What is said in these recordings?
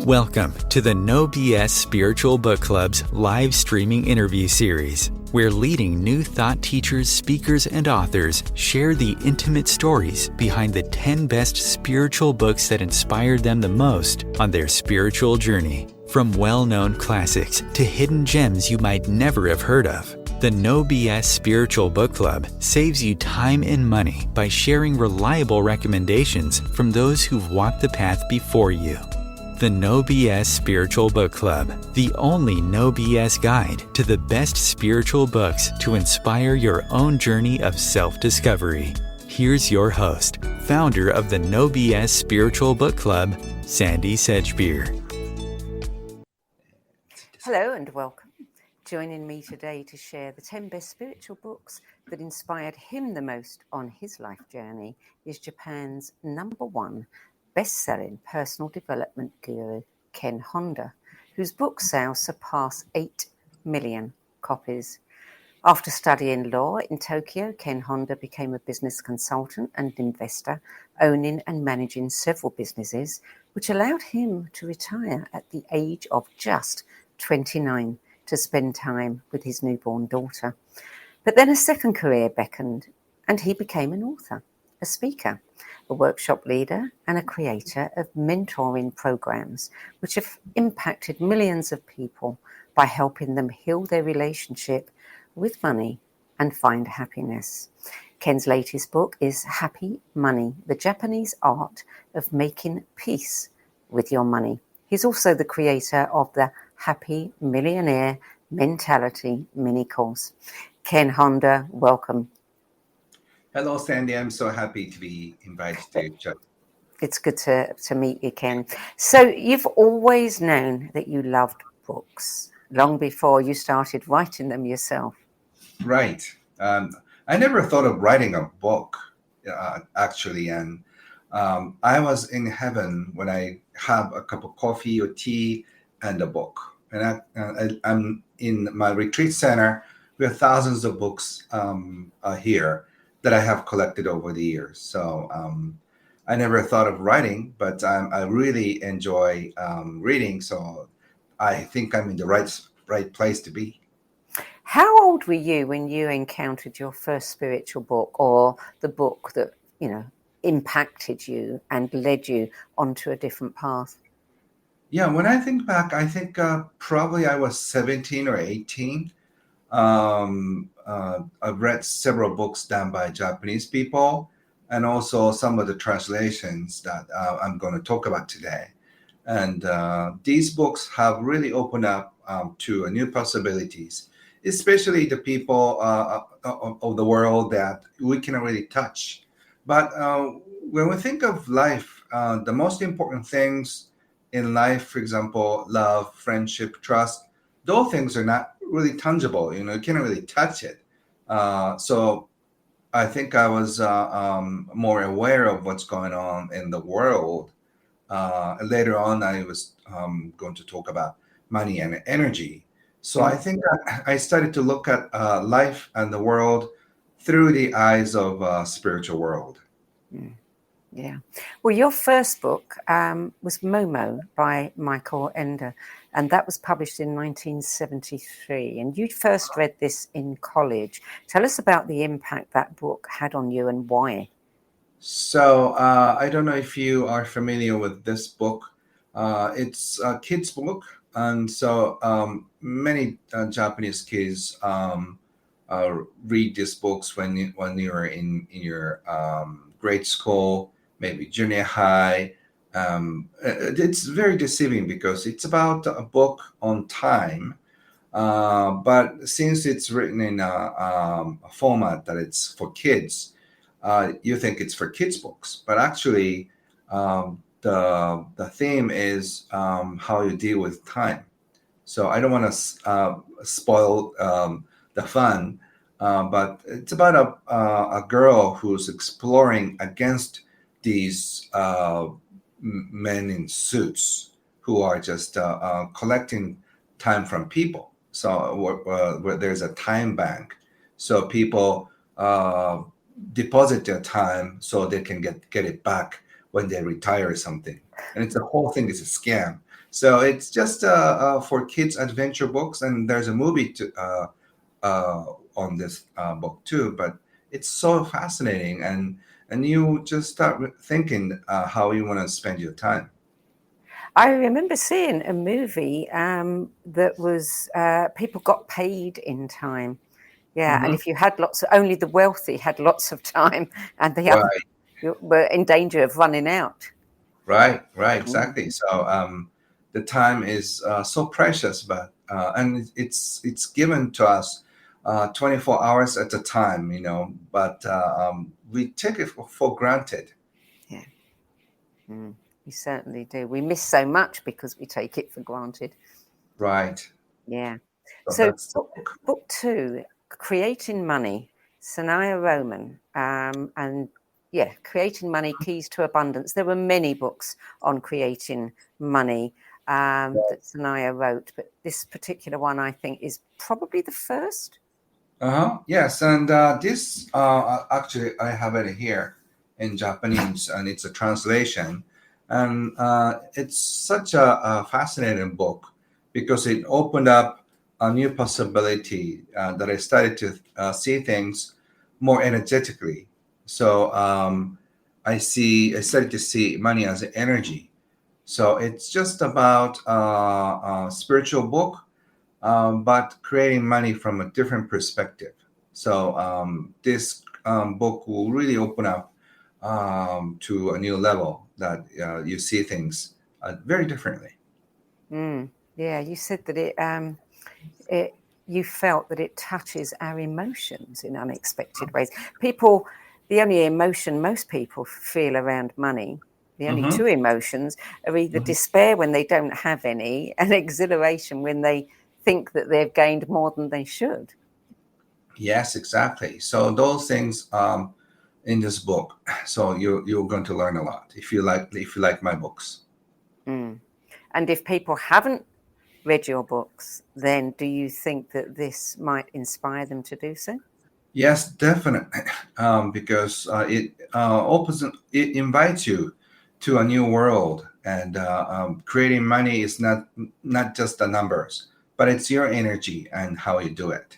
Welcome to the No BS Spiritual Book Club's live streaming interview series, where leading new thought teachers, speakers, and authors share the intimate stories behind the 10 best spiritual books that inspired them the most on their spiritual journey. From well-known classics to hidden gems you might never have heard of, the No BS Spiritual Book Club saves you time and money by sharing reliable recommendations from those who've walked the path before you. The No BS Spiritual Book Club, the only no BS guide to the best spiritual books to inspire your own journey of self-discovery. Here's your host, founder of the No BS Spiritual Book Club, Sandie Sedgbeer. Hello and welcome. Joining me today to share the 10 best spiritual books that inspired him the most on his life journey is Japan's #1 best-selling personal development guru, Ken Honda, whose book sales surpass 8 million copies. After studying law in Tokyo, Ken Honda became a business consultant and investor, owning and managing several businesses, which allowed him to retire at the age of just 29 to spend time with his newborn daughter. But then a second career beckoned, and he became an author, a speaker, a workshop leader, and a creator of mentoring programs, which have impacted millions of people by helping them heal their relationship with money and find happiness. Ken's latest book is Happy Money, the Japanese art of making peace with your money. He's also the creator of the Happy Millionaire Mentality mini course. Ken Honda, welcome. Hello, Sandie. I'm so happy to be invited to chat. It's good to meet you, Ken. So you've always known that you loved books, long before you started writing them yourself. Right. I never thought of writing a book, actually. And I was in heaven when I have a cup of coffee or tea and a book. And I'm in my retreat center. We have thousands of books here that I have collected over the years. So I never thought of writing, but I really enjoy reading. So I think I'm in the right place to be. How old were you when you encountered your first spiritual book, or the book that, impacted you and led you onto a different path? Yeah, when I think back, I think probably I was 17 or 18. I've read several books done by Japanese people, and also some of the translations that I'm going to talk about today. And these books have really opened up to new possibilities, especially the people of the world that we cannot really touch. But when we think of life, the most important things in life, for example, love, friendship, trust, those things are not really tangible. You can't really touch it. So I think I was more aware of what's going on in the world. Later on, I was going to talk about money and energy. So I think I started to look at life and the world through the eyes of spiritual world. Yeah. Well, your first book was Momo by Ende, and that was published in 1973. And you first read this in college. Tell us about the impact that book had on you and why. So I don't know if you are familiar with this book. It's a kid's book. And so many Japanese kids read these books when you're in your grade school, maybe junior high. It's very deceiving because it's about a book on time. But since it's written in a format that it's for kids, you think it's for kids' books. But actually, the theme is how you deal with time. So I don't want to spoil the fun, but it's about a girl who's exploring against these men in suits who are just collecting time from people. So where there's a time bank, so people deposit their time so they can get it back when they retire or something. And it's the whole thing is a scam. So it's just for kids adventure books, and there's a movie on this book too. But it's so fascinating, and you just start thinking how you want to spend your time. I remember seeing a movie that was people got paid in time. Yeah, and Hmm. if you had only the wealthy had lots of time, and the other Right, were in danger of running out. right, Mm. exactly. So the time is so precious, but and it's given to us 24 hours at a time, but we take it for granted. Yeah, we certainly do. We miss so much because we take it for granted. Right. Yeah. So So that's the book. book 2, Creating Money, Sanaya Roman, and yeah, Creating Money, Keys to Abundance. There were many books on creating money that Sanaya wrote, but this particular one I think is probably the first. Uh-huh. Yes, and this actually I have it here in Japanese, and it's a translation, and it's such a fascinating book because it opened up a new possibility that I started to see things more energetically. So I started to see money as an energy. So it's just about a spiritual book, but creating money from a different perspective. So this book will really open up to a new level that you see things very differently. Yeah, you said that it you felt that it touches our emotions in unexpected ways. The only emotion most people feel around money, the only Hmm. two emotions are either despair when they don't have any and exhilaration when they think that they've gained more than they should. Yes, exactly. So those things in this book. So you're going to learn a lot if you like my books. Mm. And if people haven't read your books, then do you think that this might inspire them to do so? Yes, definitely, because it invites you to a new world, and creating money is not just the numbers, but it's your energy and how you do it.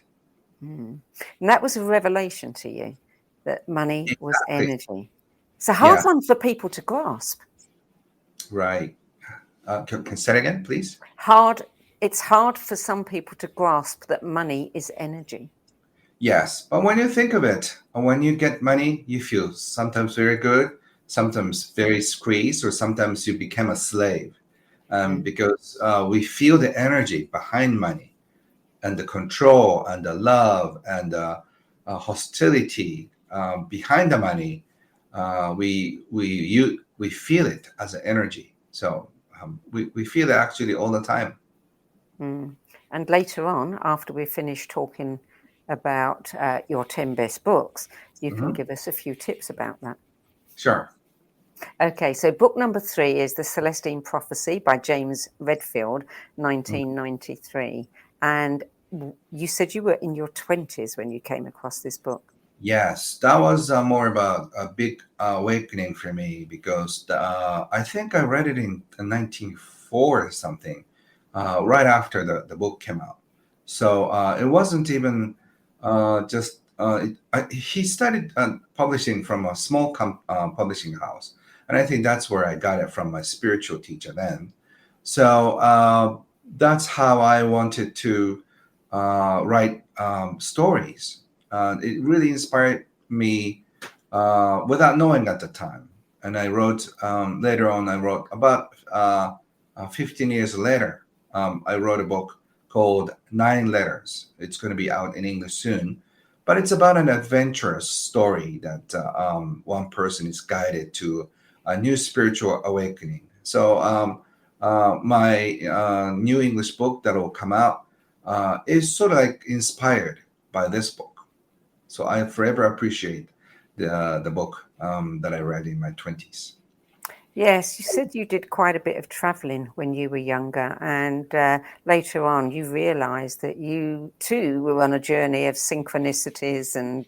Mm. And that was a revelation to you that money was Exactly. energy. It's a hard Yeah. one for people to grasp. Right. Can say it again, please? Hard. It's hard for some people to grasp that money is energy. Yes, but when you think of it, when you get money, you feel sometimes very good, sometimes very squeezed, or sometimes you become a slave, Mm. because we feel the energy behind money, and the control and the love and the hostility behind the money. We feel it as an energy. So we feel it actually all the time. Mm. And later on, after we've finished talking about your 10 best books, you can Mhm. give us a few tips about that. Sure. Okay, so book number 3 is The Celestine Prophecy by James Redfield, Mhm. 1993. And you said you were in your 20s when you came across this book. Yes, that was more about a big awakening for me because I think I read it in 1904 or something, right after the book came out. So it wasn't even just he started publishing from a small publishing house, and I think that's where I got it from my spiritual teacher then. So that's how I wanted to write stories. It really inspired me without knowing at the time. And I wrote later on. I wrote about 15 years later. I wrote a book called Nine Letters. It's going to be out in English soon, but it's about an adventurous story that one person is guided to a new spiritual awakening. So my new English book that will come out is sort of like inspired by this book. So I forever appreciate the book that I read in my 20s. Yes, you said you did quite a bit of traveling when you were younger, and later on you realized that you too were on a journey of synchronicities and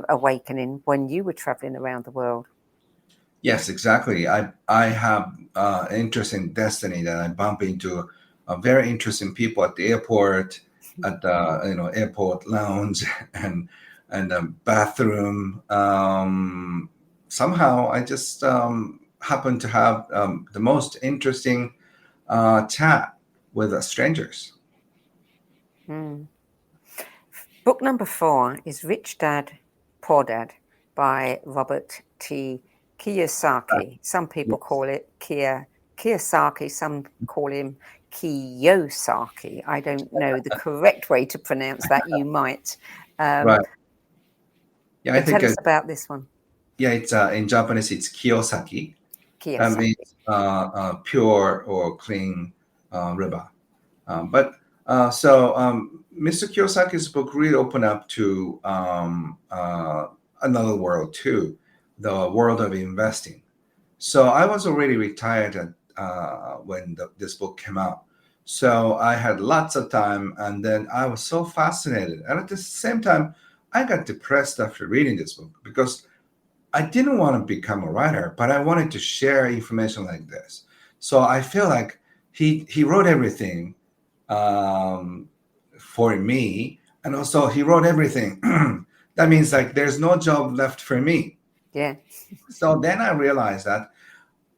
awakening when you were traveling around the world. Yes, exactly. I have an interesting destiny that I bump into very interesting people at the airport, at the airport lounge, and the bathroom. Somehow, I just happen to have the most interesting chat with strangers. Mm. Book number 4 is Rich Dad, Poor Dad by Robert T. Kiyosaki. Some people call it Kiyosaki, some call him Kiyosaki. I don't know the correct way to pronounce that. You might. Right. Yeah, I But think tell us about this one. yeah, it's in Japanese it's Kiyosaki. That Kiyosaki. means pure or clean river. But Mr. Kiyosaki's book really opened up to another world too, the world of investing. So I was already retired when this book came out. So I had lots of time, and then I was so fascinated. And at the same time, I got depressed after reading this book because I didn't want to become a writer, but I wanted to share information like this. So I feel like he wrote everything um, for me, and also he wrote everything. That means like there's no job left for me. Yeah. So then I realized that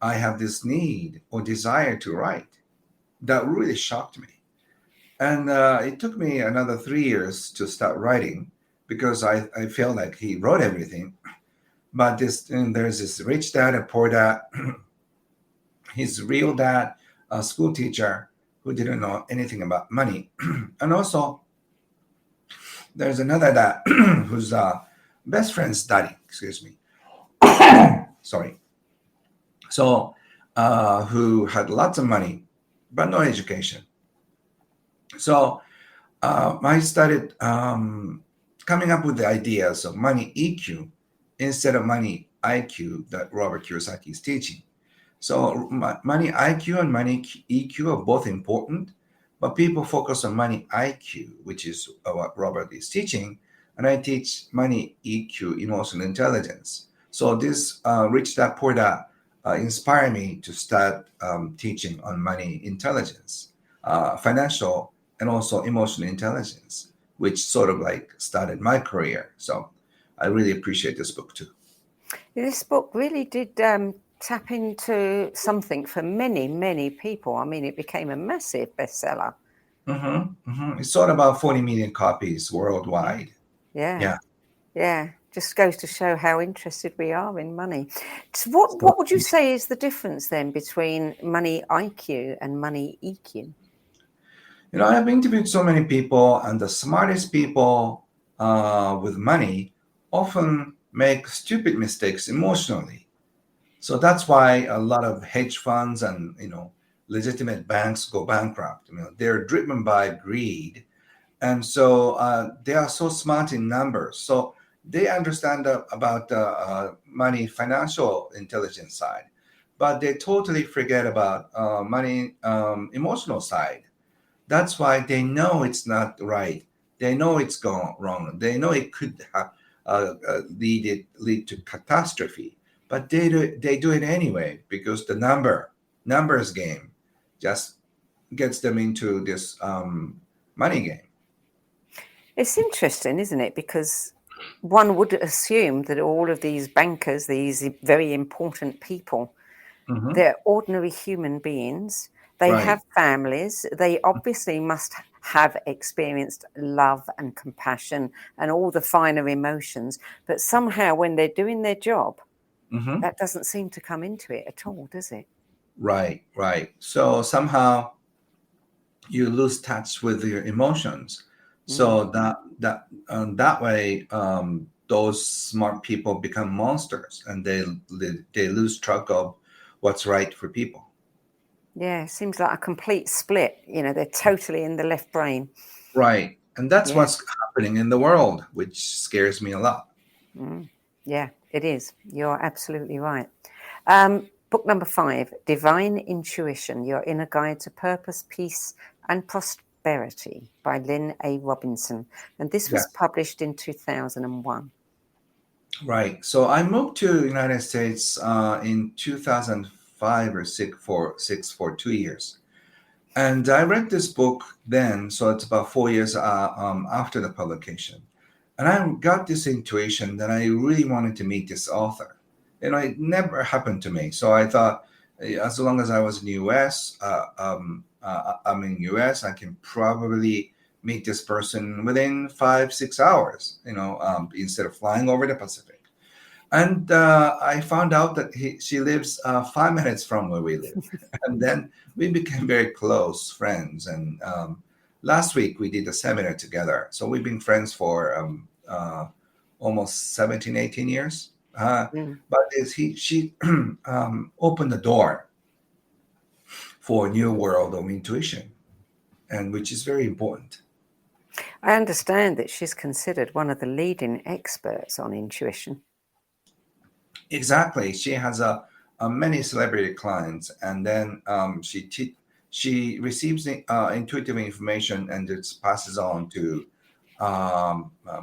I have this need or desire to write. That really shocked me, and it took me another 3 years to start writing because I felt like he wrote everything. But there's this rich dad and poor dad. His real dad, a school teacher who didn't know anything about money, and also there's another dad who's best friend's daddy. Excuse me. Sorry. So who had lots of money but no education. So I started coming up with the ideas of money EQ instead of money IQ that Robert Kiyosaki is teaching. So money IQ and money EQ are both important, but people focus on money IQ, which is what Robert is teaching, and I teach money EQ, emotional intelligence. So this Rich Dad Poor Dad inspired me to start teaching on money intelligence, financial, and also emotional intelligence, which sort of like started my career. So I really appreciate this book too. This book really did tap into something for many, many people. I mean, it became a massive bestseller. It sold about 40 million copies worldwide. Yeah. Yeah. Just goes to show how interested we are in money. So what would you say is the difference then between money IQ and money EQ? I've interviewed so many people, and the smartest people with money often make stupid mistakes emotionally. So that's why a lot of hedge funds and legitimate banks go bankrupt. They're driven by greed, and so they are so smart in numbers. So they understand about the money financial intelligence side, but they totally forget about money emotional side. That's why they know it's not right. They know it's gone wrong. They know it could have lead to catastrophe, but they do it anyway because the numbers game just gets them into this money game. It's interesting, isn't it? Because one would assume that all of these bankers, these very important people, Hmm. they're ordinary human beings. They Right. have families. They obviously must have experienced love and compassion and all the finer emotions. But somehow, when they're doing their job, Hmm. that doesn't seem to come into it at all, does it? Right. Right. So somehow you lose touch with your emotions. Mm. So that way, those smart people become monsters, and they lose track of what's right for people. Yeah, seems like a complete split. They're totally in the left brain. Right, and that's Yeah. what's happening in the world, which scares me a lot. Mm. Yeah, it is. You're absolutely right. Book number 5, Divine Intuition, Your Inner Guide to Purpose, Peace and Prosperity by Lynn A. Robinson. And this was Yes. published in 2001. Right. So I moved to the United States in 2005 or six for 2 years. And I read this book then, so it's about 4 years after the publication. And I got this intuition that I really wanted to meet this author. It never happened to me. So I thought, as long as I was in the US, I'm in US, I can probably meet this person within 5, 6 hours, instead of flying over the Pacific. And I found out that she lives 5 minutes from where we live. And then we became very close friends. And last week we did a seminar together. So we've been friends for almost 17, 18 years. But she opened the door for a new world of intuition, and which is very important. I understand that she's considered one of the leading experts on intuition. Exactly. She has a many celebrity clients, and then she receives the intuitive information and it passes on to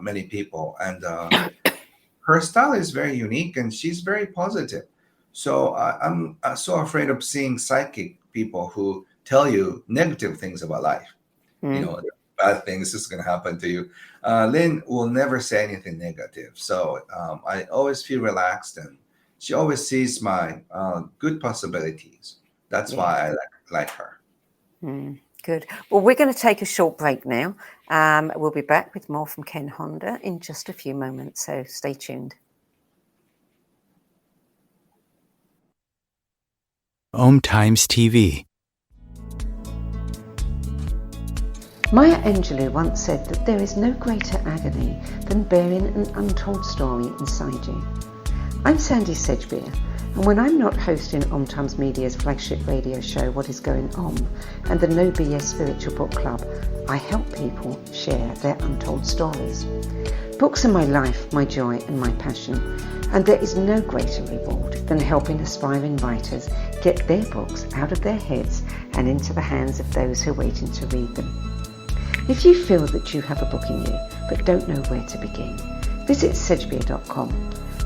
many people. And her style is very unique, and she's very positive. So I'm so afraid of seeing psychic people who tell you negative things about life. Bad things is going to happen to you. Lynn will never say anything negative. So I always feel relaxed, and she always sees my good possibilities. That's why I like her. Good. Well, we're going to take a short break now. We'll be back with more from Ken Honda in just a few moments, so stay tuned. OMTimes TV. Maya Angelou once said that there is no greater agony than bearing an untold story inside you. I'm Sandie Sedgbeer, and when I'm not hosting OMTimes Media's flagship radio show What Is Going On and the No BS Spiritual Book Club, I help people share their untold stories. Books are my life, my joy and my passion, and there is no greater reward than helping aspiring writers get their books out of their heads and into the hands of those who are waiting to read them. If you feel that you have a book in you but don't know where to begin, visit sedgbeer.com.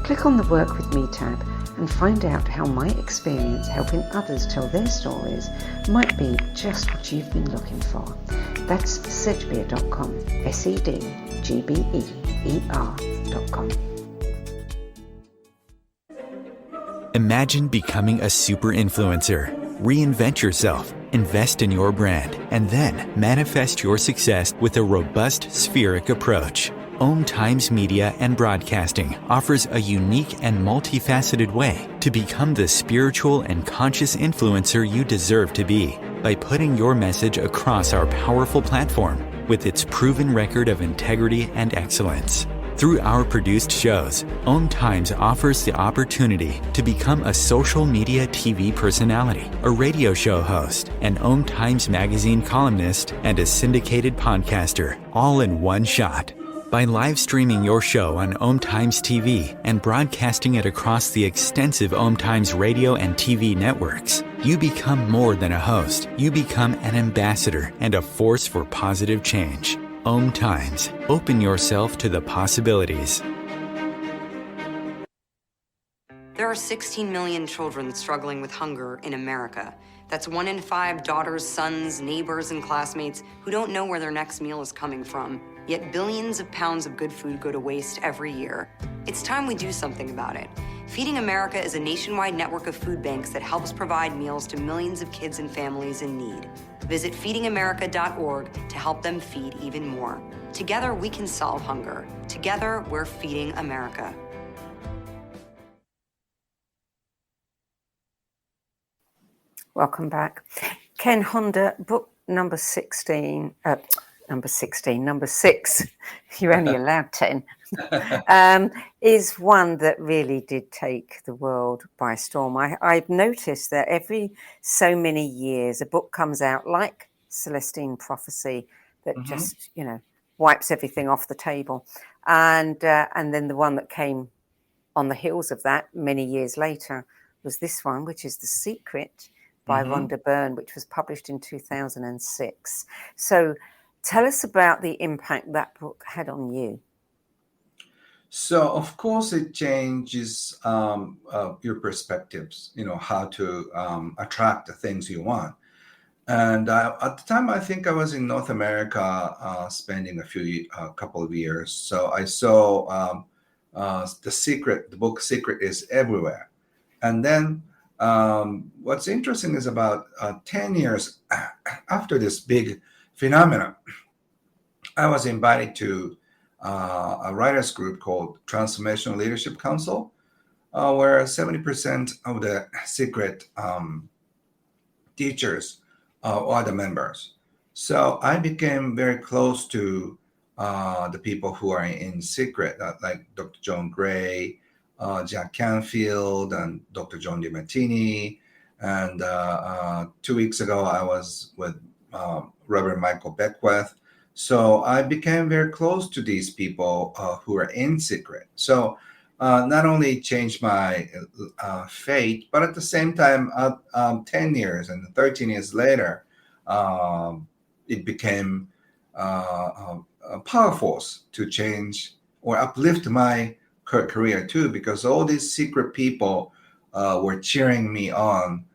Click on the Work With Me tab and find out how my experience helping others tell their stories might be just what you've been looking for. That's sedgbeer.com, sedgbeer.com. Imagine becoming a super influencer. Reinvent yourself, invest in your brand, and then manifest your success with a robust spheric approach. OMTimes Media and Broadcasting offers a unique and multifaceted way to become the spiritual and conscious influencer you deserve to be by putting your message across our powerful platform with its proven record of integrity and excellence. Through our produced shows, OMTimes offers the opportunity to become a social media TV personality, a radio show host, an OMTimes magazine columnist, and a syndicated podcaster, all in one shot. By live streaming your show on OMTimes TV and broadcasting it across the extensive OMTimes radio and TV networks, you become more than a host. You become an ambassador and a force for positive change. OMTimes. Open yourself to the possibilities. There are 16 million children struggling with hunger in America. That's 1 in 5 daughters, sons, neighbors, and classmates who don't know where their next meal is coming from. Yet billions of pounds of good food go to waste every year. It's time we do something about it. Feeding America is a nationwide network of food banks that helps provide meals to millions of kids and families in need. Visit feedingamerica.org to help them feed even more. Together, we can solve hunger. Together, we're feeding America. Welcome back. Ken Honda, book number 6. You're only allowed 10. Is one that really did take the world by storm. I've noticed that every so many years a book comes out like Celestine Prophecy that just, wipes everything off the table. And then the one that came on the heels of that many years later was this one, which is The Secret by Rhonda Byrne, which was published in 2006. So tell us about the impact that book had on you. So of course it changes your perspectives, how to attract the things you want. And at the time, I think I was in North America spending a couple of years. So I saw the book Secret is everywhere. And then what's interesting is about 10 years after this big phenomenon, I was invited to a writers group called Transformational Leadership Council, where 70% of the Secret teachers are the members. So I became very close to the people who are in Secret, like Dr. John Gray, Jack Canfield, and Dr. John DiMartini. And 2 weeks ago, I was with Reverend Michael Beckwith. So I became very close to these people who are in Secret. So not only changed my fate, but at the same time, 10 years and 13 years later, it became a power force to change or uplift my career too, because all these secret people were cheering me on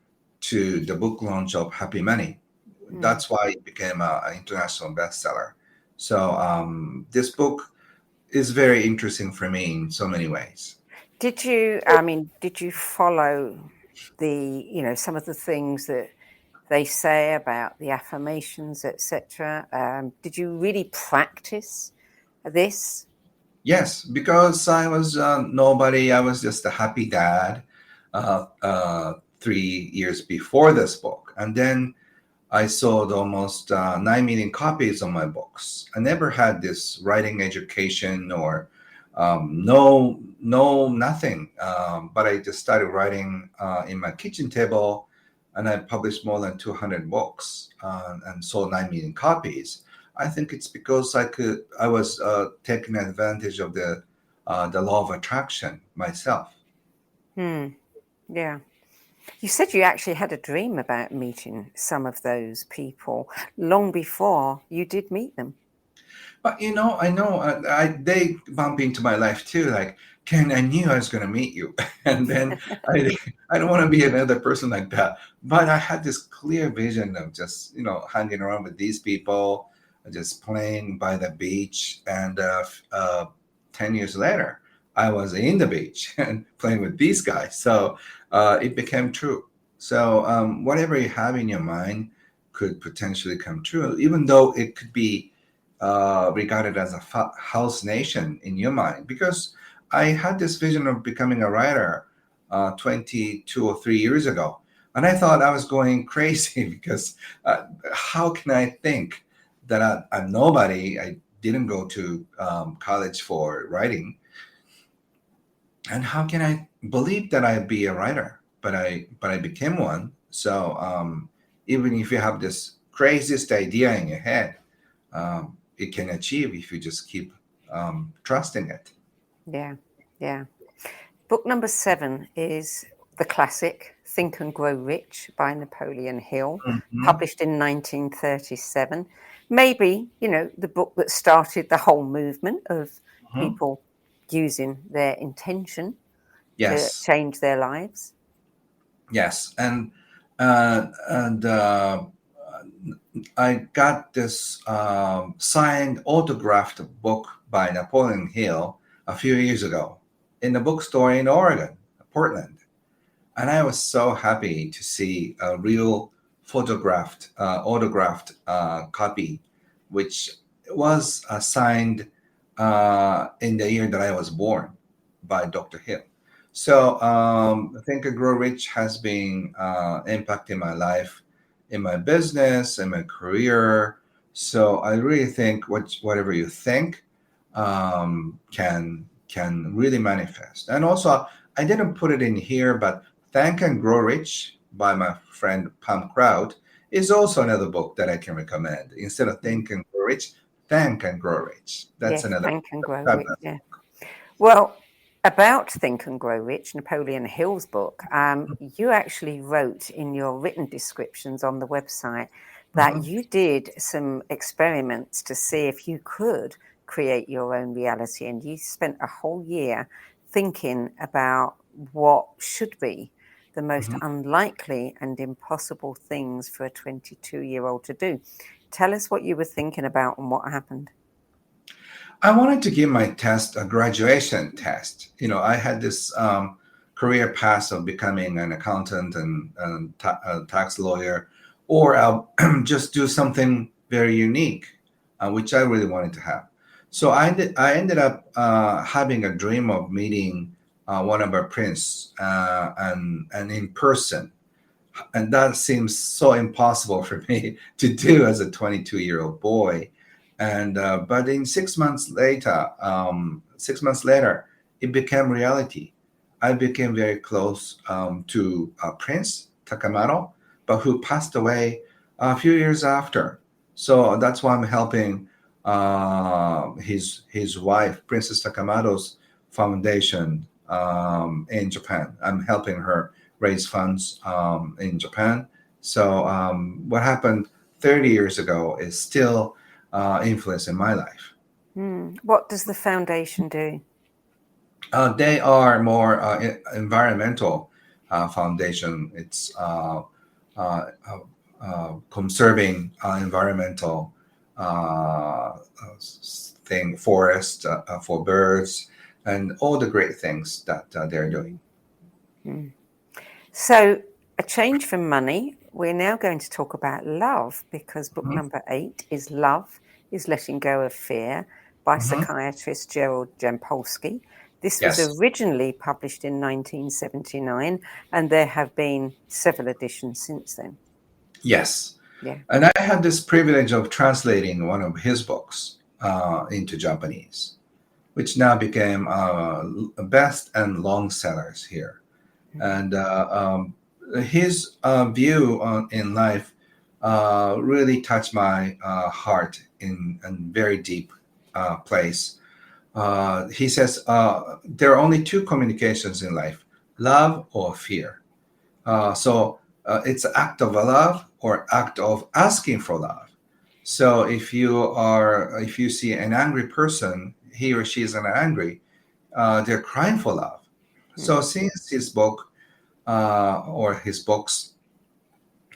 to the book launch of Happy Money. That's why it became an international bestseller. So this book is very interesting for me in so many ways. Did you follow some of the things that they say about the affirmations, etc.? Did you really practice this? Yes, because I was nobody. I was just a happy dad 3 years before this book. And then I sold almost 9 million copies of my books. I never had this writing education or nothing. But I just started writing in my kitchen table, and I published more than 200 books and sold 9 million copies. I think it's because I was taking advantage of the law of attraction myself. Yeah. You said you actually had a dream about meeting some of those people long before you did meet them. But I know they bump into my life too. Like, Ken, I knew I was going to meet you, and then I don't want to be another person like that. But I had this clear vision of just hanging around with these people, just playing by the beach, and 10 years later, I was in the beach and playing with these guys. So it became true. So whatever you have in your mind could potentially come true, even though it could be regarded as a house nation in your mind. Because I had this vision of becoming a writer 22 or 3 years ago. And I thought I was going crazy because how can I think that I'm nobody? I didn't go to college for writing. And how can I believe that I'd be a writer? But I became one. So even if you have this craziest idea in your head, it can achieve if you just keep trusting it. Yeah. Book number 7 is the classic Think and Grow Rich by Napoleon Hill, published in 1937. Maybe, the book that started the whole movement of people using their intention to change their lives. Yes. And I got this signed autographed book by Napoleon Hill a few years ago in the bookstore in Oregon, Portland. And I was so happy to see a real autographed copy, which was signed in the year that I was born by Dr. Hill. So Think and Grow Rich has been impacting my life, in my business, in my career. So I really think whatever you think can really manifest. And also, I didn't put it in here, but Think and Grow Rich by my friend Pam Kraut is also another book that I can recommend. Instead of Think and Grow Rich, Think and Grow Rich. That's another. Think and Grow Rich. Yeah. Well, about Think and Grow Rich, Napoleon Hill's book, you actually wrote in your written descriptions on the website that you did some experiments to see if you could create your own reality. And you spent a whole year thinking about what should be the most unlikely and impossible things for a 22-year-old to do. Tell us what you were thinking about and what happened. I wanted to give my test a graduation test. I had this career path of becoming an accountant and a tax lawyer, or I'll just do something very unique, which I really wanted to have. So I ended up having a dream of meeting one of our prince and in person. And that seems so impossible for me to do as a 22-year-old boy. And but in 6 months later, it became reality. I became very close to Prince Takamaro, but who passed away a few years after. So that's why I'm helping his wife, Princess Takamaro's foundation in Japan. I'm helping her raise funds in Japan. So what happened 30 years ago is still influence in my life. What does the foundation do? They are more environmental foundation. It's conserving environmental thing, forest for birds, and all the great things that they're doing. So, a change from money. We're now going to talk about love, because book number 8 is Love is Letting Go of Fear by psychiatrist Gerald Jampolsky. This was originally published in 1979, and there have been several editions since then. Yes. Yeah. And I had this privilege of translating one of his books into Japanese, which now became best and long sellers here. And his view in life really touched my heart in a very deep place. He says there are only two communications in life: love or fear. So it's an act of love or act of asking for love. So if you see an angry person, he or she is angry, they're crying for love. So since his book or his books,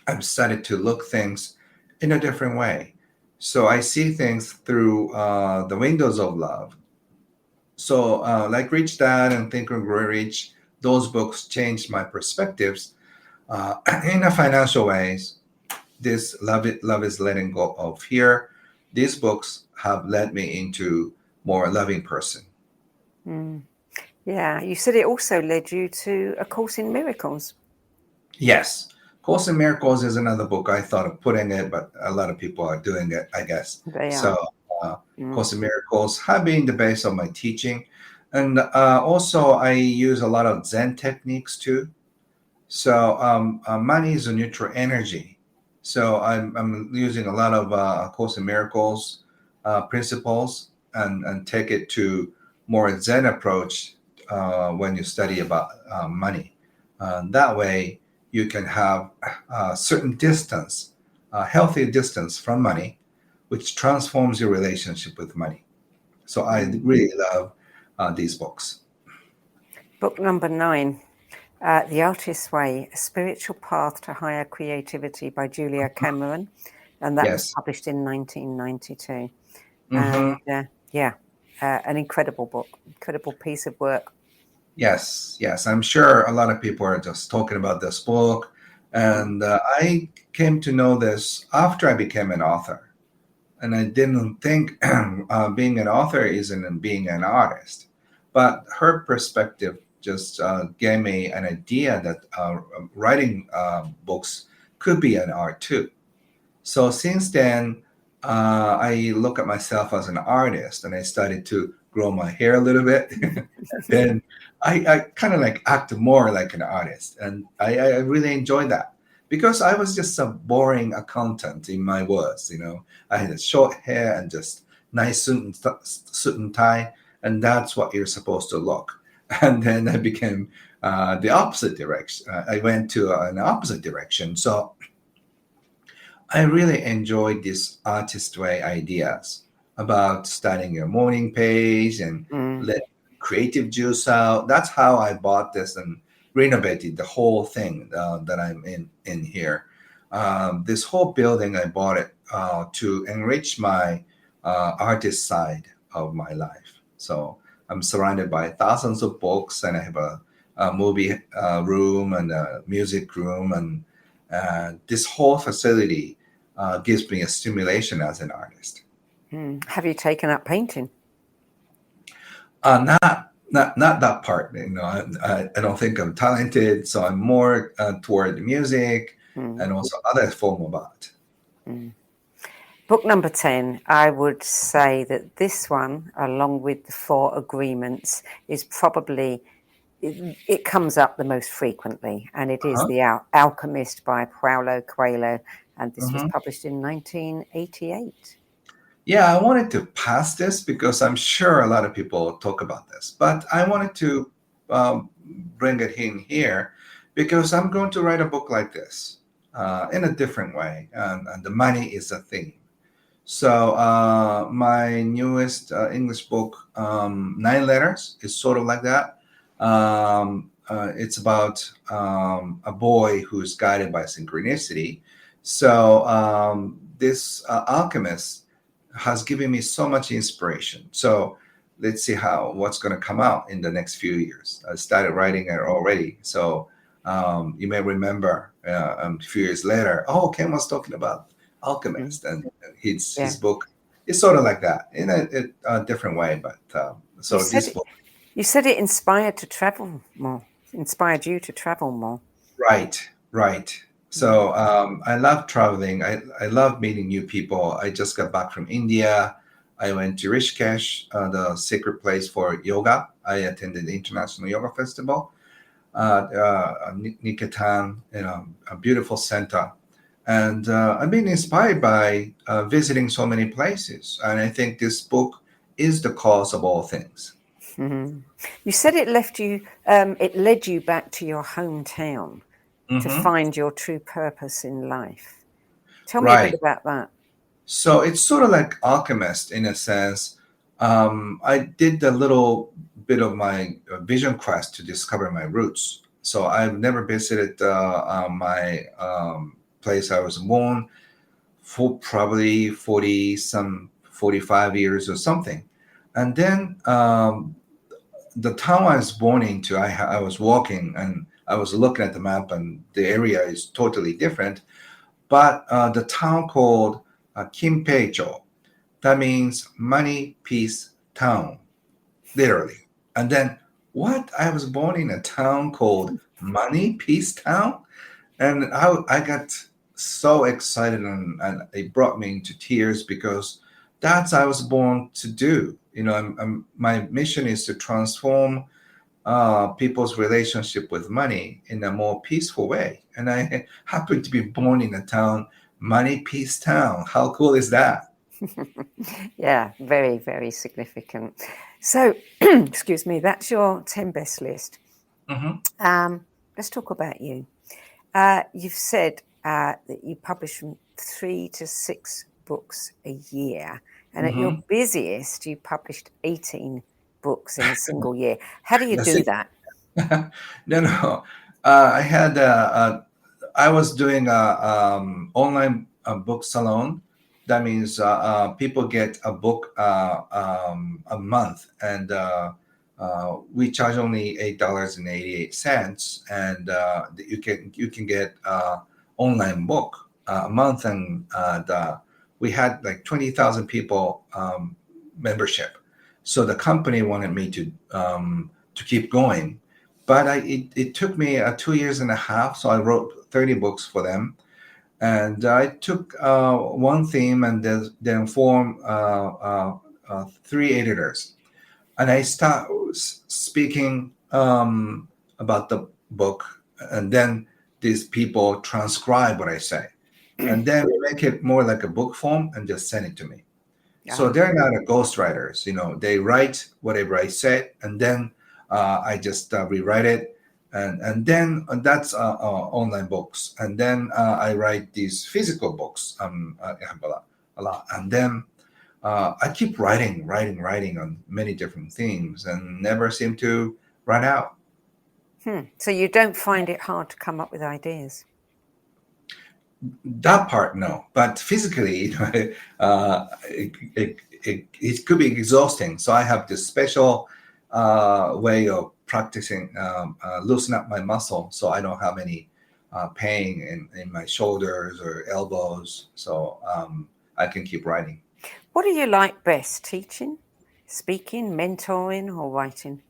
I've started to look things in a different way. So I see things through the windows of love. So like Rich Dad and Think and Grow Rich, those books changed my perspectives in a financial ways. This love is letting go of fear. These books have led me into more loving person. Yeah, you said it also led you to A Course in Miracles. Yes. Course in Miracles is another book. I thought of putting it, but a lot of people are doing it, I guess. They are. So Course in Miracles have been the base of my teaching. And also I use a lot of Zen techniques too. So money is a neutral energy. So I'm using a lot of Course in Miracles principles and take it to more Zen approach when you study about money. That way you can have a certain distance, a healthy distance from money, which transforms your relationship with money. So I really love these books. Book number 9. The Artist's Way, A Spiritual Path to Higher Creativity by Julia Cameron. And that was published in 1992. And an incredible book, incredible piece of work. Yes. I'm sure a lot of people are just talking about this book. And I came to know this after I became an author. And I didn't think being an author isn't being an artist. But her perspective just gave me an idea that writing books could be an art too. So since then, I look at myself as an artist, and I started to grow my hair a little bit. Then I kind of like act more like an artist, and I really enjoy that, because I was just a boring accountant in my words. I had a short hair and just nice suit and tie, and that's what you're supposed to look. And then I became the opposite direction. I went to an opposite direction. So I really enjoyed these artist way ideas. about starting your morning page and Mm. let creative juice out. That's how I bought this and renovated the whole thing that I'm in here. This whole building, I bought it to enrich my artist side of my life. So I'm surrounded by thousands of books, and I have a movie room and a music room, and this whole facility gives me a stimulation as an artist. Have you taken up painting? Not that part. I don't think I'm talented, so I'm more toward music and also other form of art. Book number 10, I would say that this one, along with the 4 Agreements, is probably, it comes up the most frequently, and it is The Alchemist by Paulo Coelho, and this was published in 1988. Yeah, I wanted to pass this because I'm sure a lot of people talk about this, but I wanted to bring it in here because I'm going to write a book like this in a different way, and the money is a theme. So my newest English book, 9 Letters, is sort of like that. It's about a boy who's guided by synchronicity. So this alchemist has given me so much inspiration. So let's see what's going to come out in the next few years. I started writing it already. So you may remember a few years later, Ken was talking about Alchemist, and his book is sort of like that in a different way. But this book, you said it inspired to travel more. Inspired you to travel more. Right. So I love traveling. I love meeting new people. I just got back from India. I went to Rishikesh, the sacred place for yoga. I attended the International Yoga Festival, Nikatan, a beautiful center. And I've been inspired by visiting so many places. And I think this book is the cause of all things. Mm-hmm. You said it led you back to your hometown to find your true purpose in life. Tell me a bit about that. So it's sort of like Alchemist in a sense. I did a little bit of my vision quest to discover my roots. So I've never visited my place I was born for probably 45 years or something. And then the town I was born into, I was walking and I was looking at the map, and the area is totally different. But the town called Kimpeicho, that means money, peace, town, literally. And then what? I was born in a town called Money, Peace Town? And I got so excited, and it brought me into tears because that's what I was born to do. My mission is to transform people's relationship with money in a more peaceful way. And I happen to be born in a town, Money Peace Town. How cool is that? Yeah, very, very significant. So, excuse me, that's your 10 best list. Let's talk about you. You've said that you publish from 3 to 6 books a year. And at your busiest, you published 18 books in a single year. How do you do that? No. I was doing a online book salon. That means people get a book a month, and we charge only $8.88, and you can get online book a month, and we had like 20,000 people membership. So the company wanted me to keep going, but it took me 2 years and a half. So I wrote 30 books for them, and I took one theme and then formed 3 editors, and I start speaking about the book, and then these people transcribe what I say, and then make it more like a book form and just send it to me. So they're not ghostwriters. They write whatever I said, and then I just rewrite it, and then that's online books, and then I write these physical books. I have a lot, and then I keep writing on many different themes and never seem to run out. So you don't find it hard to come up with ideas? That part, no. But physically, it could be exhausting. So I have this special way of practicing loosen up my muscle so I don't have any pain in my shoulders or elbows. So I can keep writing. What do you like best, teaching, speaking, mentoring, or writing?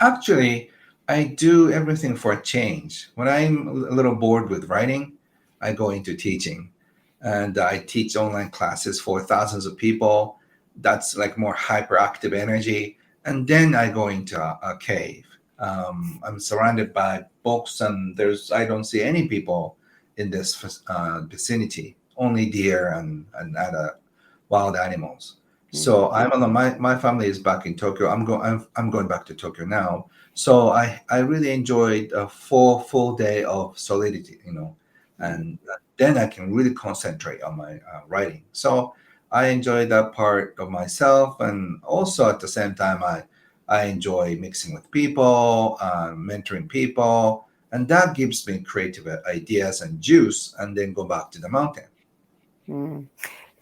Actually, I do everything for a change. When I'm a little bored with writing, I go into teaching. And I teach online classes for thousands of people. That's like more hyperactive energy. And then I go into a cave. I'm surrounded by books, and I don't see any people in this vicinity, only deer and other wild animals. So I'm on my family is back in Tokyo. I'm going back to Tokyo now. So I really enjoyed a full day of solidity, and then I can really concentrate on my writing. So I enjoy that part of myself, and also at the same time I enjoy mixing with people, mentoring people, and that gives me creative ideas and juice, and then go back to the mountain.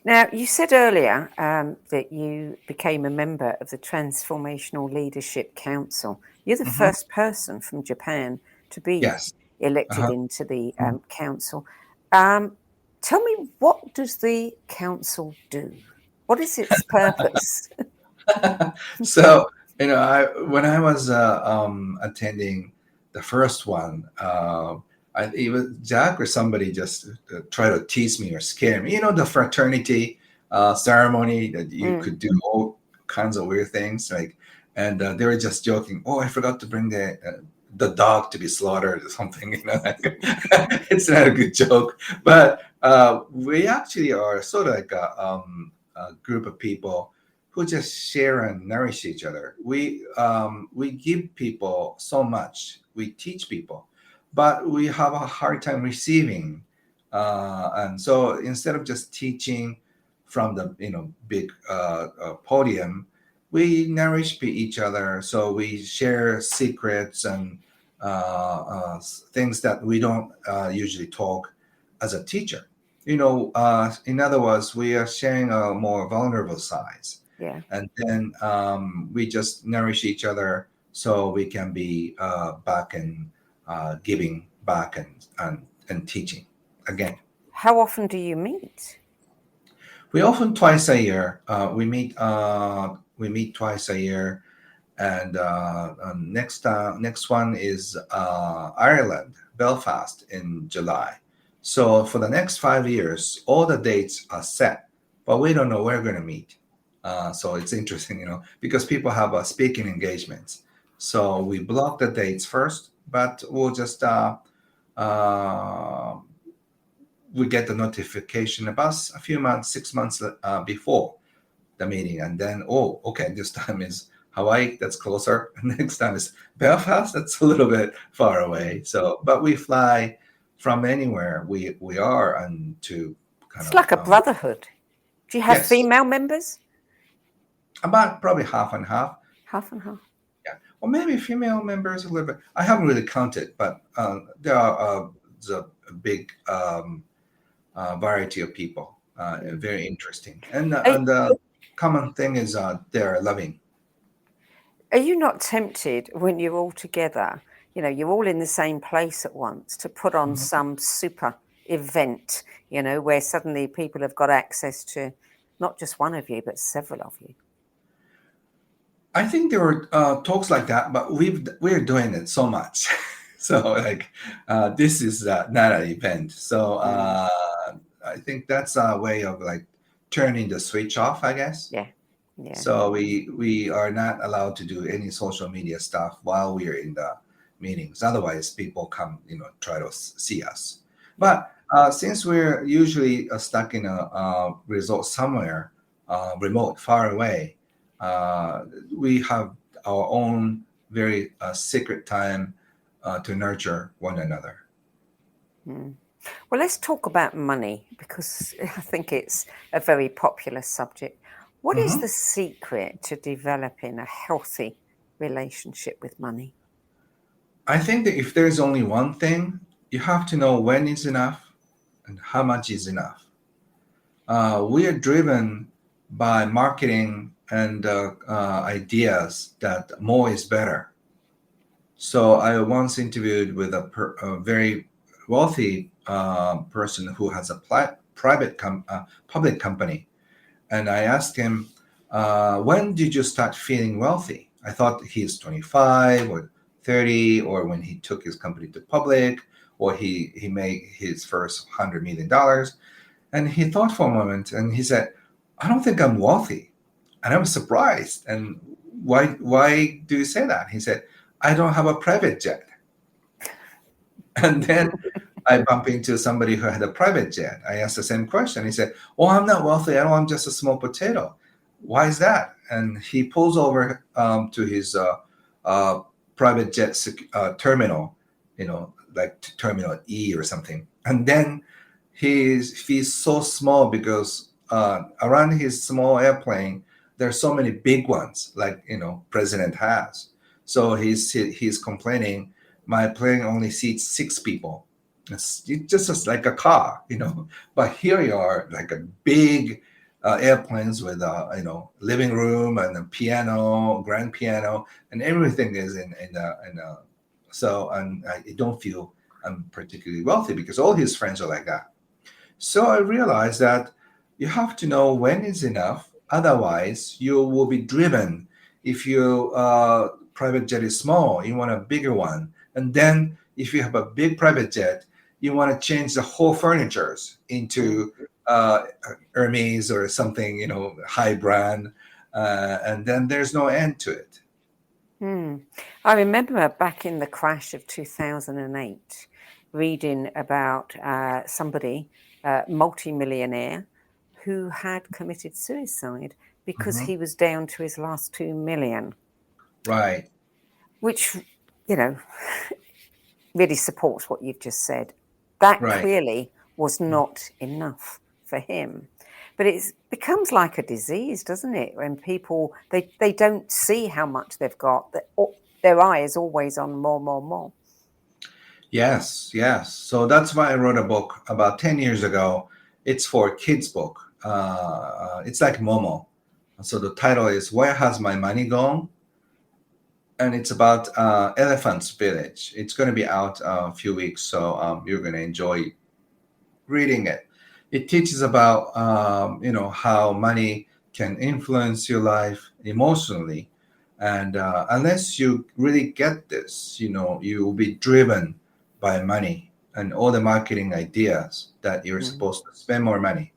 Now, you said earlier that you became a member of the Transformational Leadership Council. You're the Mhm. first person from Japan to be Yes. elected Uh-huh. into the council. Tell me, what does the council do? What is its purpose? So when I was attending the first one, it was Jack or somebody just try to tease me or scare me. The fraternity ceremony that you could do all kinds of weird things, like, and they were just joking. Oh, I forgot to bring the dog to be slaughtered or something. Like, it's not a good joke, but we actually are sort of like a group of people who just share and nourish each other. We give people so much. We teach people, but we have a hard time receiving. And so instead of just teaching from the big podium, we nourish each other. So we share secrets and things that we don't usually talk as a teacher. In other words, we are sharing a more vulnerable sides, Yeah. and then we just nourish each other so we can be back and giving back and teaching again. How often do you meet? We often twice a year. We meet twice a year, and next one is Ireland, Belfast in July. So for the next 5 years, all the dates are set, but we don't know where we're going to meet. So it's interesting, because people have speaking engagements. So we block the dates first, but we'll just uh, we get the notification about a few months, 6 months before the meeting, and then okay, this time is Hawaii, that's closer. Next time is Belfast, that's a little bit far away. So, but we fly from anywhere we are, and to kind It's of like a brotherhood. Do you have yes, female members? about probably half and half. Half and half. Yeah, or maybe female members a little bit. I haven't really counted, but there are a big variety of people. Very interesting, and the common thing is they're loving. Are you not tempted when you're all together, you're all in the same place at once, to put on Mhm. some super event, where suddenly people have got access to not just one of you, but several of you? I think there were talks like that, but we're doing it so much. So like this is not an event. So I think that's a way of like turning the switch off, I guess. Yeah. Yeah. So we are not allowed to do any social media stuff while we are in the meetings. Otherwise, people come, try to see us. But since we're usually stuck in a resort somewhere remote, far away, we have our own very secret time to nurture one another. Well, let's talk about money, because I think it's a very popular subject. What is Mhm. the secret to developing a healthy relationship with money? I think that if there's only one thing, you have to know when is enough and how much is enough. We are driven by marketing and ideas that more is better. So I once interviewed with a very wealthy person who has a public company, and I asked him, "When did you start feeling wealthy?" I thought he's 25 or 30, or when he took his company to public, or he made his first $100 million. And he thought for a moment, and he said, "I don't think I'm wealthy." And I was surprised. And why do you say that? He said, "I don't have a private jet." And then I bumped into somebody who had a private jet. I asked the same question. He said, "Oh, I'm not wealthy. I'm just a small potato." Why is that? And he pulls over to his uh, private jet terminal, like Terminal E or something. And then he's so small because around his small airplane, there's so many big ones, like president has. So he's complaining, "My plane only seats 6 people. It's just like a car, But here you are, like a big airplanes with living room and a piano, grand piano, and everything is in so, and I don't feel I'm particularly wealthy because all his friends are like that. So I realized that you have to know when is enough. Otherwise, you will be driven. If your private jet is small, you want a bigger one. And then if you have a big private jet, you want to change the whole furnitures into uh, Hermes or something, high brand. And then there's no end to it. I remember back in the crash of 2008, reading about somebody, multimillionaire, who had committed suicide because Mhm. he was down to his last 2 million, Right, which, you know, really supports what you've just said. That right. clearly was not enough for him. But it becomes like a disease, doesn't it? When people, they don't see how much they've got. Their eye is always on more, more, more. Yes, yes. So that's why I wrote a book about 10 years ago. It's for a kids book. It's like Momo. So the title is Where Has My Money Gone? And it's about Elephant's Village. It's going to be out a few weeks, so you're going to enjoy reading it. It teaches about how money can influence your life emotionally, and unless you really get this, you will be driven by money and all the marketing ideas that you're Mm, supposed to spend more money.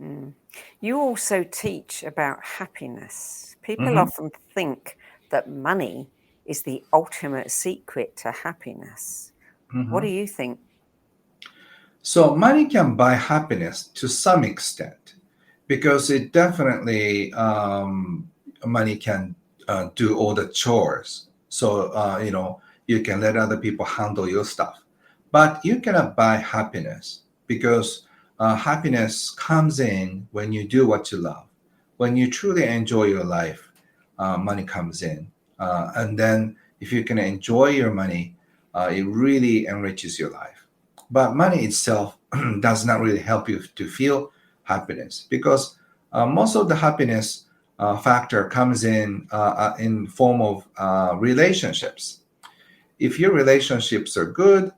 mm. You also teach about happiness. People Hmm. often think that money is the ultimate secret to happiness. What do Hmm. you think? So money can buy happiness to some extent because it definitely money can do all the chores. So you can let other people handle your stuff, but you cannot buy happiness because happiness comes in when you do what you love, when you truly enjoy your life. Money comes in, and then if you can enjoy your money, it really enriches your life. But money itself does not really help you to feel happiness because most of the happiness factor comes in form of relationships. If your relationships are good,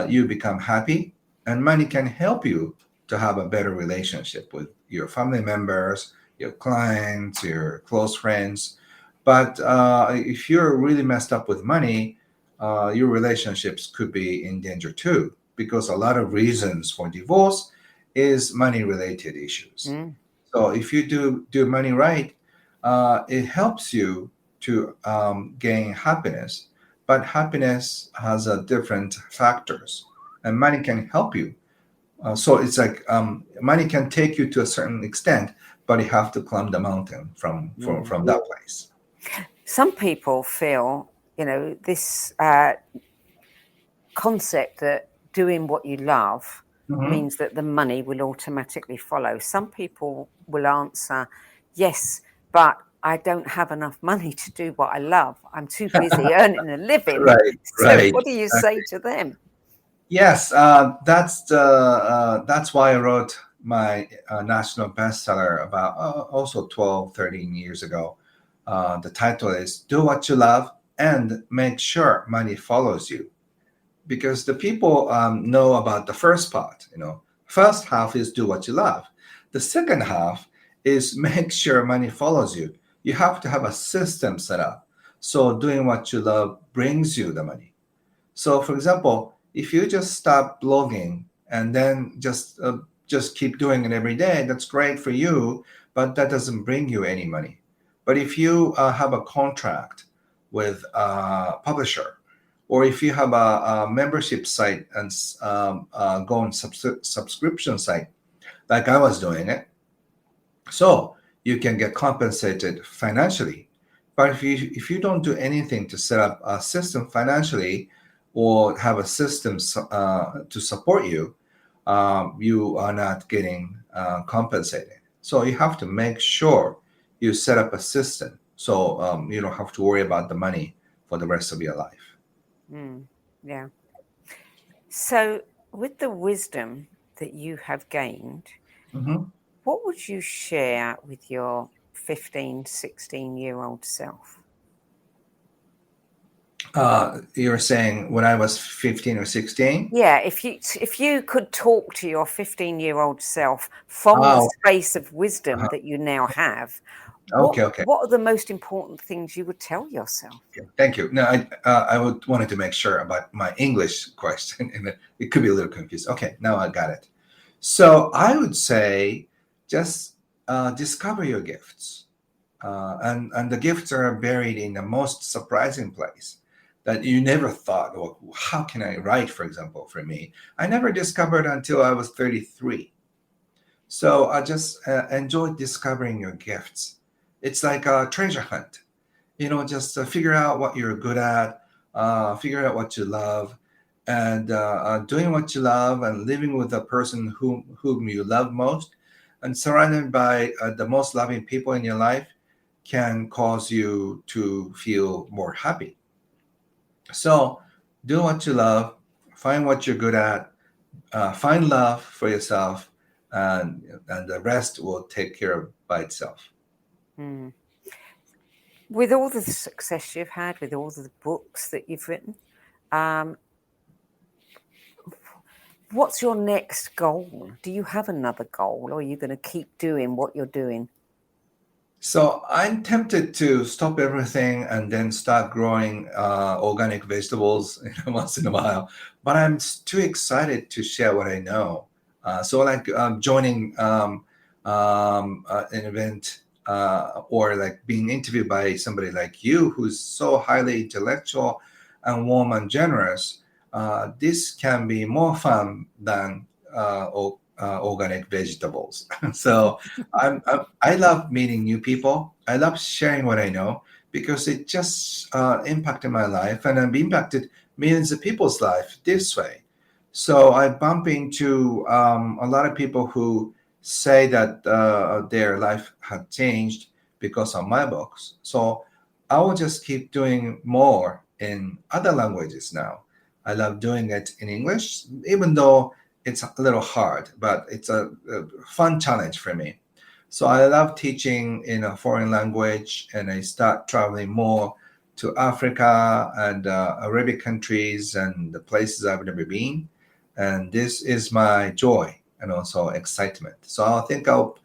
you become happy, and money can help you to have a better relationship with your family members, your clients, your close friends. But if you're really messed up with money, your relationships could be in danger too, because a lot of reasons for divorce is money related issues. Mm, So if you do money right, it helps you to gain happiness. But happiness has different factors, and money can help you. So it's like money can take you to a certain extent, but you have to climb the mountain from from mm. from that place. Some people feel, this concept that doing what you love Mhm. means that the money will automatically follow. Some people will answer, yes, but I don't have enough money to do what I love. I'm too busy earning a living. Right, So right. what do you say to them? Yes, that's why I wrote my national bestseller about also 12, 13 years ago. The title is "Do What You Love and Make Sure Money Follows You," because the people know about the first part. First half is do what you love. The second half is make sure money follows you. You have to have a system set up so doing what you love brings you the money. So, for example, if you just stop blogging and then just keep doing it every day, that's great for you, but that doesn't bring you any money. But if you have a contract with a publisher, or if you have a membership site and go on subscription site, like I was doing it, so you can get compensated financially. But if you don't do anything to set up a system financially or have a system to support you, you are not getting compensated. So you have to make sure you set up a system so you don't have to worry about the money for the rest of your life. Yeah. So with the wisdom that you have gained, Mhm. what would you share with your 15, 16-year-old self? You're saying when I was 15 or 16? Yeah, if you could talk to your 15-year-old self from the Oh, space of wisdom uh-huh. that you now have, Okay, okay. what are the most important things you would tell yourself? Okay, thank you. No, I wanted to make sure about my English question, and it could be a little confused. Okay, now I got it. So I would say just discover your gifts, and the gifts are buried in the most surprising place that you never thought. Well, how can I write, for example, for me? I never discovered until I was 33. So I just enjoy discovering your gifts. It's like a treasure hunt. Just figure out what you're good at, figure out what you love, and doing what you love and living with the person whom you love most and surrounded by the most loving people in your life can cause you to feel more happy. So do what you love, find what you're good at, find love for yourself, and the rest will take care of by itself. Hmm. With all the success you've had, with all the books that you've written, um, what's your next goal? Do you have another goal, or are you going to keep doing what you're doing? So I'm tempted to stop everything and then start growing organic vegetables once in a while, but I'm too excited to share what I know. So like joining an event or like being interviewed by somebody like you who's so highly intellectual and warm and generous. This can be more fun than organic vegetables. So I love meeting new people. I love sharing what I know because it just impacted my life and I've impacted millions of people's life this way. So I bump into a lot of people who say that their life had changed because of my books. So I will just keep doing more in other languages now. I love doing it in English, even though it's a little hard, but it's a fun challenge for me. So I love teaching in a foreign language, and I start traveling more to Africa and Arabic countries and the places I've never been. And this is my joy and also excitement. So I think I'll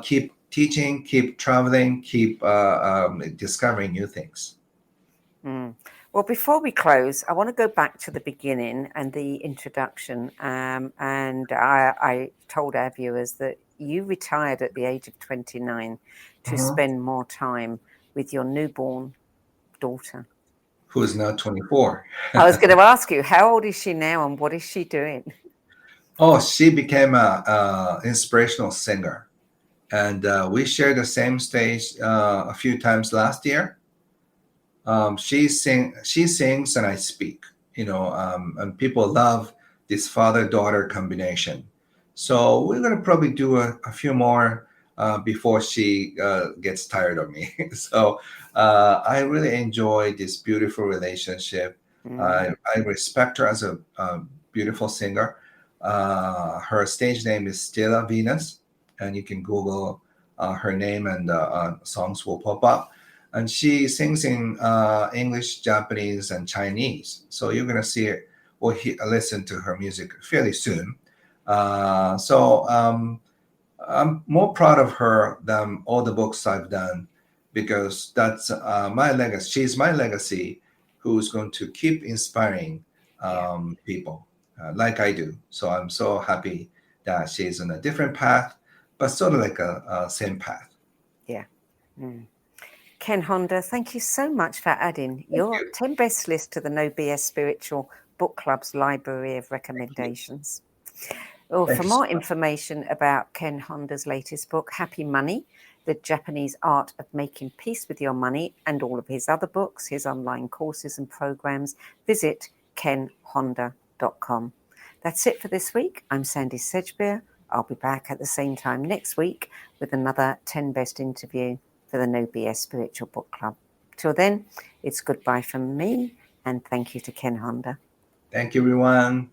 keep teaching, keep traveling, keep discovering new things. Mm. Well, before we close, I want to go back to the beginning and the introduction. And I told our viewers that you retired at the age of 29 to Mhm. spend more time with your newborn daughter. Who is now 24. I was going to ask you, how old is she now and what is she doing? Oh, she became a inspirational singer, and we shared the same stage a few times last year. She sings, and I speak. And people love this father-daughter combination. So we're going to probably do a few more before she gets tired of me. So I really enjoy this beautiful relationship. I respect her as a beautiful singer. Her stage name is Stella Venus, and you can Google her name and songs will pop up. And she sings in English, Japanese, and Chinese. So you're going to see it or listen to her music fairly soon. I'm more proud of her than all the books I've done because that's my legacy. She's my legacy who's going to keep inspiring people like I do. So I'm so happy that she's on a different path, but sort of like a same path. Yeah. Ken Honda, thank you so much for adding your 10 best list to the No BS Spiritual Book Club's library of recommendations. Well, for more information about Ken Honda's latest book, Happy Money, The Japanese Art of Making Peace with Your Money, and all of his other books, his online courses and programs, visit kenhonda.com. That's it for this week. I'm Sandie Sedgbeer. I'll be back at the same time next week with another 10 best interview for the No BS Spiritual Book Club. Till then, it's goodbye from me, and thank you to Ken Honda. Thank you, everyone.